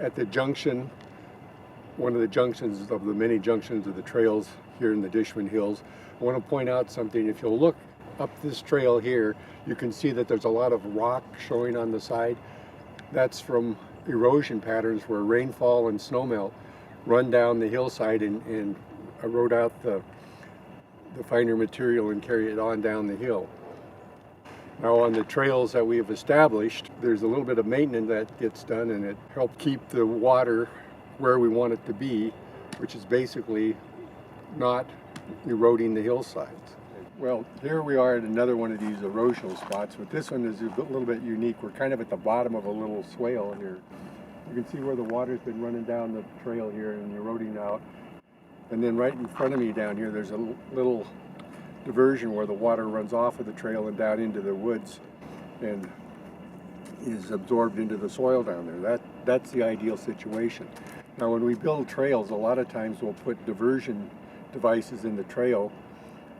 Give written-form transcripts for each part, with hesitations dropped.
at the junction, one of the junctions of the many junctions of the trails here in the Dishman Hills. I want to point out something. If you'll look up this trail here, you can see that there's a lot of rock showing on the side. That's from erosion patterns where rainfall and snowmelt run down the hillside and erode out the finer material and carry it on down the hill. Now on the trails that we have established, there's a little bit of maintenance that gets done, and it helps keep the water where we want it to be, which is basically not eroding the hillsides. Well, here we are at another one of these erosional spots, but this one is a little bit unique. We're kind of at the bottom of a little swale here. You can see where the water's been running down the trail here and eroding out. And then right in front of me down here, there's a little diversion where the water runs off of the trail and down into the woods and is absorbed into the soil down there. That's the ideal situation. Now when we build trails, a lot of times we'll put diversion devices in the trail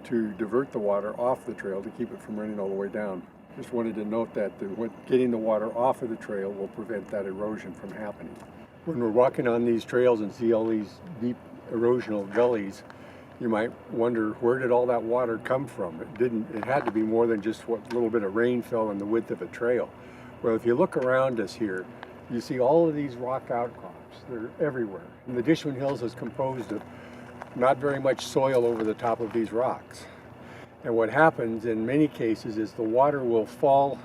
to divert the water off the trail to keep it from running all the way down. Just wanted to note that getting the water off of the trail will prevent that erosion from happening. When we're walking on these trails and see all these deep erosional gullies, you might wonder, where did all that water come from? It had to be more than just what little bit of rain fell in the width of a trail. Well, if you look around us here, you see all of these rock outcrops. They're everywhere. And the Dishman Hills is composed of not very much soil over the top of these rocks. And what happens in many cases is the water will fall,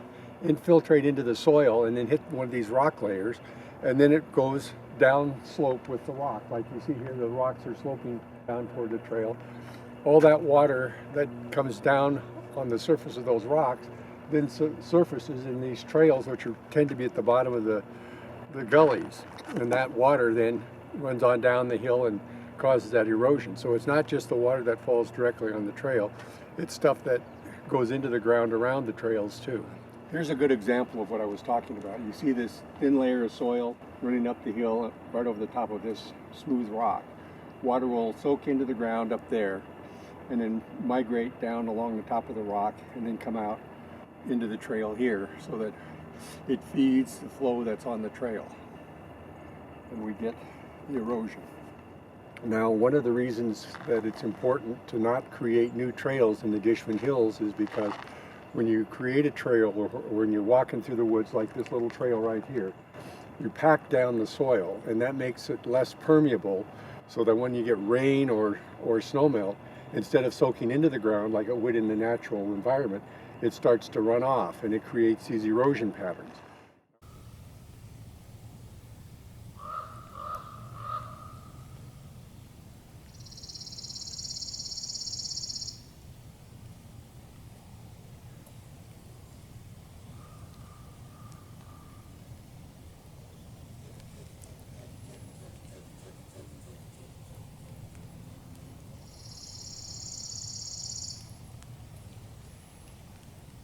infiltrate into the soil, and then hit one of these rock layers, and then it goes down slope with the rock. Like you see here, the rocks are sloping down toward the trail. All that water that comes down on the surface of those rocks then surfaces in these trails, which tend to be at the bottom of the gullies. And that water then runs on down the hill and causes that erosion. So it's not just the water that falls directly on the trail, it's stuff that goes into the ground around the trails too. Here's a good example of what I was talking about. You see this thin layer of soil running up the hill right over the top of this smooth rock. Water will soak into the ground up there and then migrate down along the top of the rock and then come out into the trail here so that it feeds the flow that's on the trail and we get the erosion. Now, one of the reasons that it's important to not create new trails in the Dishman Hills is because when you create a trail or when you're walking through the woods like this little trail right here, you pack down the soil and that makes it less permeable so that when you get rain or snowmelt, instead of soaking into the ground like it would in the natural environment, it starts to run off and it creates these erosion patterns.